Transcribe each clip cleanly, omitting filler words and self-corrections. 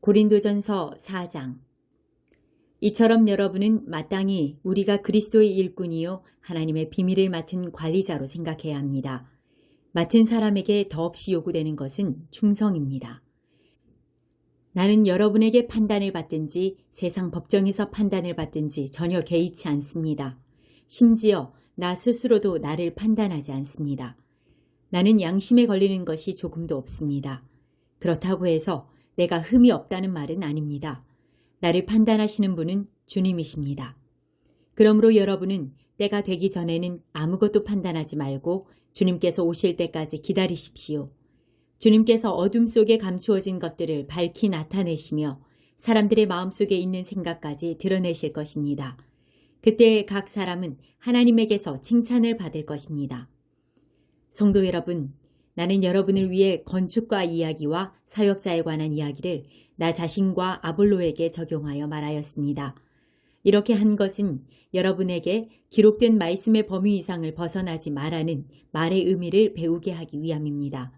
고린도전서 4장. 이처럼 여러분은 마땅히 우리가 그리스도의 일꾼이요 하나님의 비밀을 맡은 관리자로 생각해야 합니다. 맡은 사람에게 더없이 요구되는 것은 충성입니다. 나는 여러분에게 판단을 받든지 세상 법정에서 판단을 받든지 전혀 개의치 않습니다. 심지어 나 스스로도 나를 판단하지 않습니다. 나는 양심에 걸리는 것이 조금도 없습니다. 그렇다고 해서 내가 흠이 없다는 말은 아닙니다. 나를 판단하시는 분은 주님이십니다. 그러므로 여러분은 때가 되기 전에는 아무것도 판단하지 말고 주님께서 오실 때까지 기다리십시오. 주님께서 어둠 속에 감추어진 것들을 밝히 나타내시며 사람들의 마음속에 있는 생각까지 드러내실 것입니다. 그때 각 사람은 하나님에게서 칭찬을 받을 것입니다. 성도 여러분, 나는 여러분을 위해 건축과 이야기와 사역자에 관한 이야기를 나 자신과 아볼로에게 적용하여 말하였습니다. 이렇게 한 것은 여러분에게 기록된 말씀의 범위 이상을 벗어나지 말라는 말의 의미를 배우게 하기 위함입니다.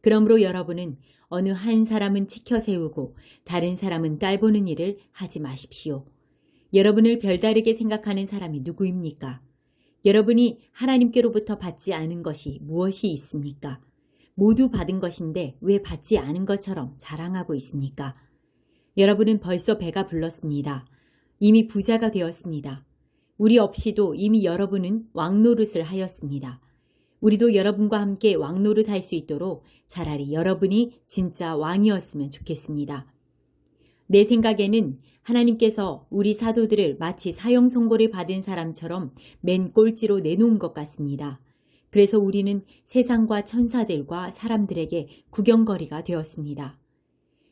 그러므로 여러분은 어느 한 사람은 치켜 세우고 다른 사람은 깔보는 일을 하지 마십시오. 여러분을 별다르게 생각하는 사람이 누구입니까? 여러분이 하나님께로부터 받지 않은 것이 무엇이 있습니까? 모두 받은 것인데 왜 받지 않은 것처럼 자랑하고 있습니까? 여러분은 벌써 배가 불렀습니다. 이미 부자가 되었습니다. 우리 없이도 이미 여러분은 왕노릇을 하였습니다. 우리도 여러분과 함께 왕노릇 할 수 있도록 차라리 여러분이 진짜 왕이었으면 좋겠습니다. 내 생각에는 하나님께서 우리 사도들을 마치 사형 선고를 받은 사람처럼 맨 꼴찌로 내놓은 것 같습니다. 그래서 우리는 세상과 천사들과 사람들에게 구경거리가 되었습니다.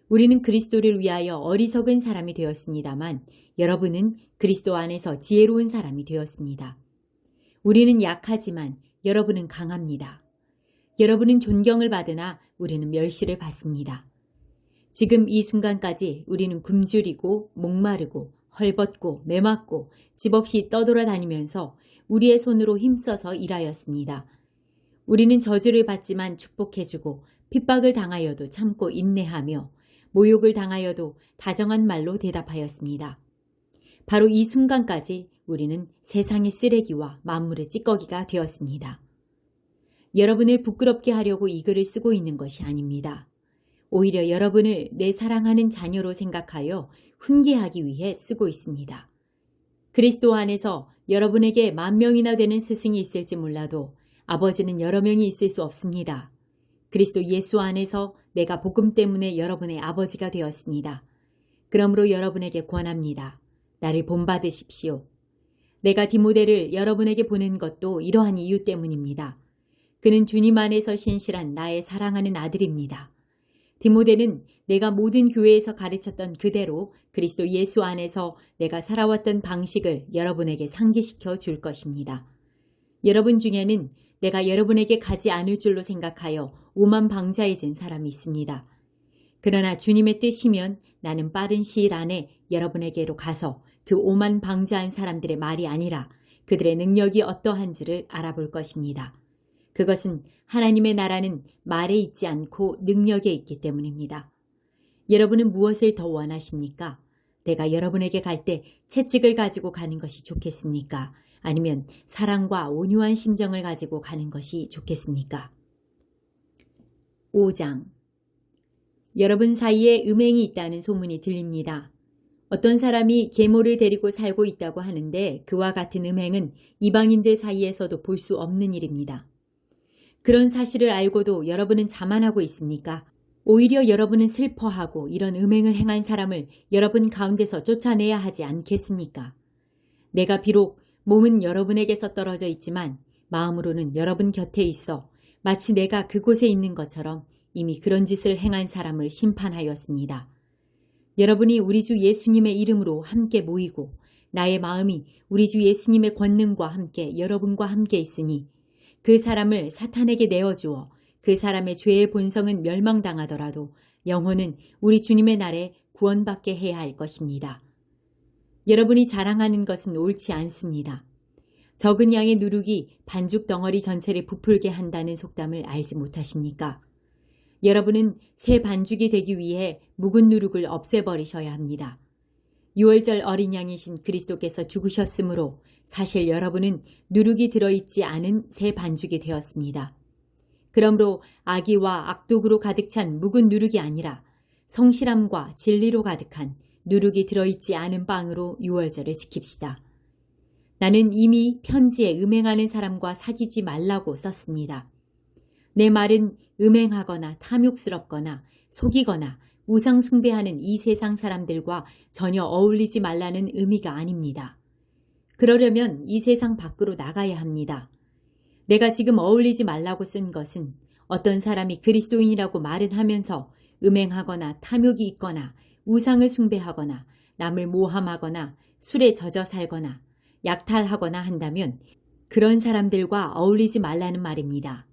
우리는 그리스도를 위하여 어리석은 사람이 되었습니다만 여러분은 그리스도 안에서 지혜로운 사람이 되었습니다. 우리는 약하지만 여러분은 강합니다. 여러분은 존경을 받으나 우리는 멸시를 받습니다. 지금 이 순간까지 우리는 굶주리고 목마르고 헐벗고 매맞고 집 없이 떠돌아다니면서 우리의 손으로 힘써서 일하였습니다. 우리는 저주를 받지만 축복해주고 핍박을 당하여도 참고 인내하며 모욕을 당하여도 다정한 말로 대답하였습니다. 바로 이 순간까지 우리는 세상의 쓰레기와 만물의 찌꺼기가 되었습니다. 여러분을 부끄럽게 하려고 이 글을 쓰고 있는 것이 아닙니다. 오히려 여러분을 내 사랑하는 자녀로 생각하여 훈계하기 위해 쓰고 있습니다. 그리스도 안에서 여러분에게 10,000명이나 되는 스승이 있을지 몰라도 아버지는 여러 명이 있을 수 없습니다. 그리스도 예수 안에서 내가 복음 때문에 여러분의 아버지가 되었습니다. 그러므로 여러분에게 권합니다. 나를 본받으십시오. 내가 디모데를 여러분에게 보낸 것도 이러한 이유 때문입니다. 그는 주님 안에서 신실한 나의 사랑하는 아들입니다. 디모데는 내가 모든 교회에서 가르쳤던 그대로 그리스도 예수 안에서 내가 살아왔던 방식을 여러분에게 상기시켜 줄 것입니다. 여러분 중에는 내가 여러분에게 가지 않을 줄로 생각하여 오만방자해진 사람이 있습니다. 그러나 주님의 뜻이면 나는 빠른 시일 안에 여러분에게로 가서 그 오만방자한 사람들의 말이 아니라 그들의 능력이 어떠한지를 알아볼 것입니다. 그것은 하나님의 나라는 말에 있지 않고 능력에 있기 때문입니다. 여러분은 무엇을 더 원하십니까? 내가 여러분에게 갈 때 채찍을 가지고 가는 것이 좋겠습니까? 아니면 사랑과 온유한 심정을 가지고 가는 것이 좋겠습니까? 5장. 여러분 사이에 음행이 있다는 소문이 들립니다. 어떤 사람이 계모를 데리고 살고 있다고 하는데 그와 같은 음행은 이방인들 사이에서도 볼 수 없는 일입니다. 그런 사실을 알고도 여러분은 자만하고 있습니까? 오히려 여러분은 슬퍼하고 이런 음행을 행한 사람을 여러분 가운데서 쫓아내야 하지 않겠습니까? 내가 비록 몸은 여러분에게서 떨어져 있지만 마음으로는 여러분 곁에 있어 마치 내가 그곳에 있는 것처럼 이미 그런 짓을 행한 사람을 심판하였습니다. 여러분이 우리 주 예수님의 이름으로 함께 모이고 나의 마음이 우리 주 예수님의 권능과 함께 여러분과 함께 있으니 그 사람을 사탄에게 내어주어 그 사람의 죄의 본성은 멸망당하더라도 영혼은 우리 주님의 날에 구원받게 해야 할 것입니다. 여러분이 자랑하는 것은 옳지 않습니다. 적은 양의 누룩이 반죽 덩어리 전체를 부풀게 한다는 속담을 알지 못하십니까? 여러분은 새 반죽이 되기 위해 묵은 누룩을 없애버리셔야 합니다. 유월절 어린 양이신 그리스도께서 죽으셨으므로 사실 여러분은 누룩이 들어있지 않은 새 반죽이 되었습니다. 그러므로 악의와 악독으로 가득 찬 묵은 누룩이 아니라 성실함과 진리로 가득한 누룩이 들어있지 않은 빵으로 유월절을 지킵시다. 나는 이미 편지에 음행하는 사람과 사귀지 말라고 썼습니다. 내 말은 음행하거나 탐욕스럽거나 속이거나 우상 숭배하는 이 세상 사람들과 전혀 어울리지 말라는 의미가 아닙니다. 그러려면 이 세상 밖으로 나가야 합니다. 내가 지금 어울리지 말라고 쓴 것은 어떤 사람이 그리스도인이라고 말은 하면서 음행하거나 탐욕이 있거나 우상을 숭배하거나 남을 모함하거나 술에 젖어 살거나 약탈하거나 한다면 그런 사람들과 어울리지 말라는 말입니다.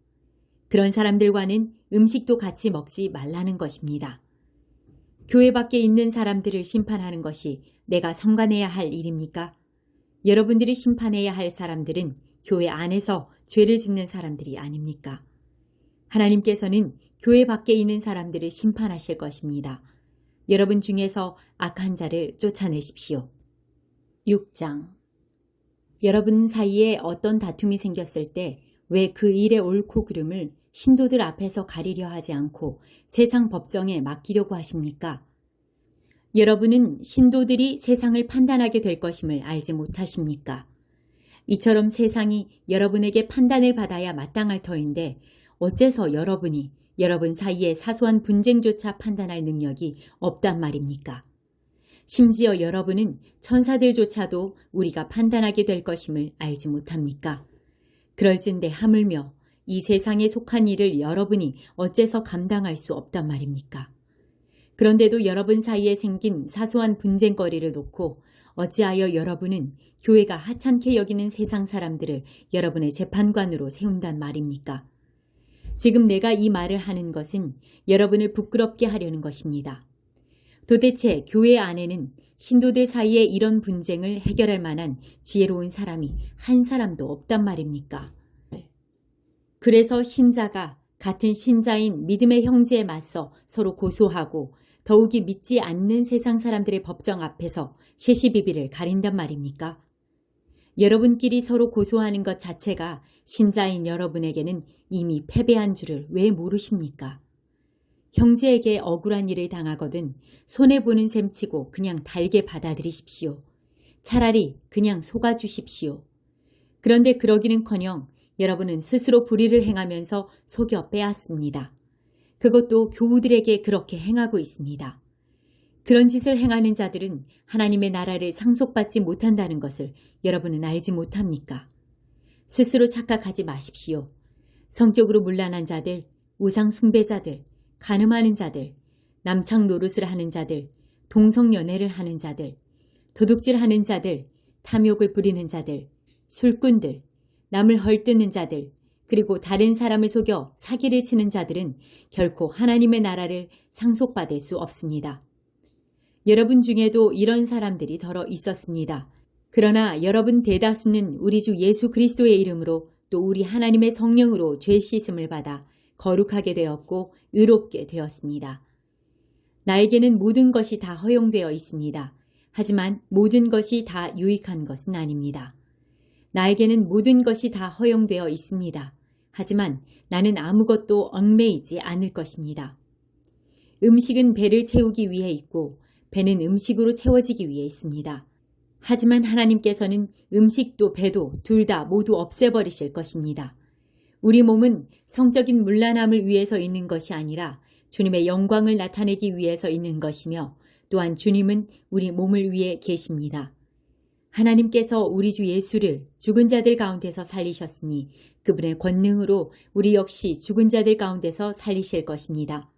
그런 사람들과는 음식도 같이 먹지 말라는 것입니다. 교회 밖에 있는 사람들을 심판하는 것이 내가 성관해야 할 일입니까? 여러분들이 심판해야 할 사람들은 교회 안에서 죄를 짓는 사람들이 아닙니까? 하나님께서는 교회 밖에 있는 사람들을 심판하실 것입니다. 여러분 중에서 악한 자를 쫓아내십시오. 6장. 여러분 사이에 어떤 다툼이 생겼을 때 왜 그 일의 옳고 그름을 신도들 앞에서 가리려 하지 않고 세상 법정에 맡기려고 하십니까? 여러분은 신도들이 세상을 판단하게 될 것임을 알지 못하십니까? 이처럼 세상이 여러분에게 판단을 받아야 마땅할 터인데 어째서 여러분이 여러분 사이의 사소한 분쟁조차 판단할 능력이 없단 말입니까? 심지어 여러분은 천사들조차도 우리가 판단하게 될 것임을 알지 못합니까? 그럴진데 하물며 이 세상에 속한 일을 여러분이 어째서 감당할 수 없단 말입니까? 그런데도 여러분 사이에 생긴 사소한 분쟁거리를 놓고 어찌하여 여러분은 교회가 하찮게 여기는 세상 사람들을 여러분의 재판관으로 세운단 말입니까? 지금 내가 이 말을 하는 것은 여러분을 부끄럽게 하려는 것입니다. 도대체 교회 안에는 신도들 사이에 이런 분쟁을 해결할 만한 지혜로운 사람이 한 사람도 없단 말입니까? 그래서 신자가 같은 신자인 믿음의 형제에 맞서 서로 고소하고 더욱이 믿지 않는 세상 사람들의 법정 앞에서 시시비비를 가린단 말입니까? 여러분끼리 서로 고소하는 것 자체가 신자인 여러분에게는 이미 패배한 줄을 왜 모르십니까? 형제에게 억울한 일을 당하거든 손해보는 셈치고 그냥 달게 받아들이십시오. 차라리 그냥 속아주십시오. 그런데 그러기는커녕 여러분은 스스로 불의를 행하면서 속여 빼앗습니다. 그것도 교우들에게 그렇게 행하고 있습니다. 그런 짓을 행하는 자들은 하나님의 나라를 상속받지 못한다는 것을 여러분은 알지 못합니까? 스스로 착각하지 마십시오. 성적으로 문란한 자들, 우상 숭배자들, 간음하는 자들, 남창 노릇을 하는 자들, 동성연애를 하는 자들, 도둑질하는 자들, 탐욕을 부리는 자들, 술꾼들, 남을 헐뜯는 자들, 그리고 다른 사람을 속여 사기를 치는 자들은 결코 하나님의 나라를 상속받을 수 없습니다. 여러분 중에도 이런 사람들이 더러 있었습니다. 그러나 여러분 대다수는 우리 주 예수 그리스도의 이름으로 또 우리 하나님의 성령으로 죄 씻음을 받아 거룩하게 되었고 의롭게 되었습니다. 나에게는 모든 것이 다 허용되어 있습니다. 하지만 모든 것이 다 유익한 것은 아닙니다. 나에게는 모든 것이 다 허용되어 있습니다. 하지만 나는 아무것도 얽매이지 않을 것입니다. 음식은 배를 채우기 위해 있고 배는 음식으로 채워지기 위해 있습니다. 하지만 하나님께서는 음식도 배도 둘 다 모두 없애버리실 것입니다. 우리 몸은 성적인 문란함을 위해서 있는 것이 아니라 주님의 영광을 나타내기 위해서 있는 것이며 또한 주님은 우리 몸을 위해 계십니다. 하나님께서 우리 주 예수를 죽은 자들 가운데서 살리셨으니 그분의 권능으로 우리 역시 죽은 자들 가운데서 살리실 것입니다.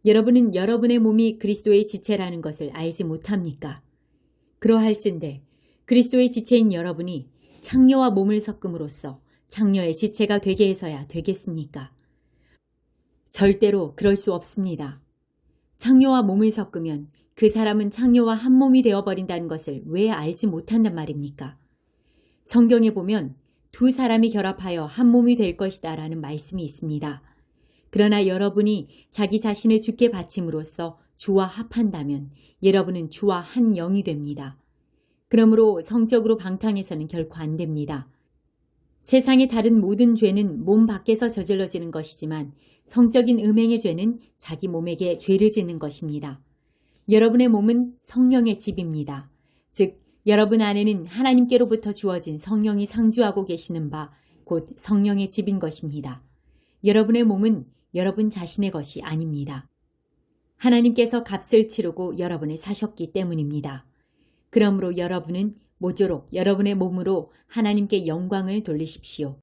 여러분은 여러분의 몸이 그리스도의 지체라는 것을 알지 못합니까? 그러할진대 그리스도의 지체인 여러분이 창녀와 몸을 섞음으로써 창녀의 지체가 되게 해서야 되겠습니까? 절대로 그럴 수 없습니다. 창녀와 몸을 섞으면 그 사람은 창녀와 한 몸이 되어버린다는 것을 왜 알지 못한단 말입니까? 성경에 보면 두 사람이 결합하여 한 몸이 될 것이다 라는 말씀이 있습니다. 그러나 여러분이 자기 자신을 주께 바침으로써 주와 합한다면 여러분은 주와 한 영이 됩니다. 그러므로 성적으로 방탕해서는 결코 안 됩니다. 세상의 다른 모든 죄는 몸 밖에서 저질러지는 것이지만 성적인 음행의 죄는 자기 몸에게 죄를 짓는 것입니다. 여러분의 몸은 성령의 집입니다. 즉, 여러분 안에는 하나님께로부터 주어진 성령이 상주하고 계시는 바, 곧 성령의 집인 것입니다. 여러분의 몸은 여러분 자신의 것이 아닙니다. 하나님께서 값을 치르고 여러분을 사셨기 때문입니다. 그러므로 여러분은 모쪼록 여러분의 몸으로 하나님께 영광을 돌리십시오.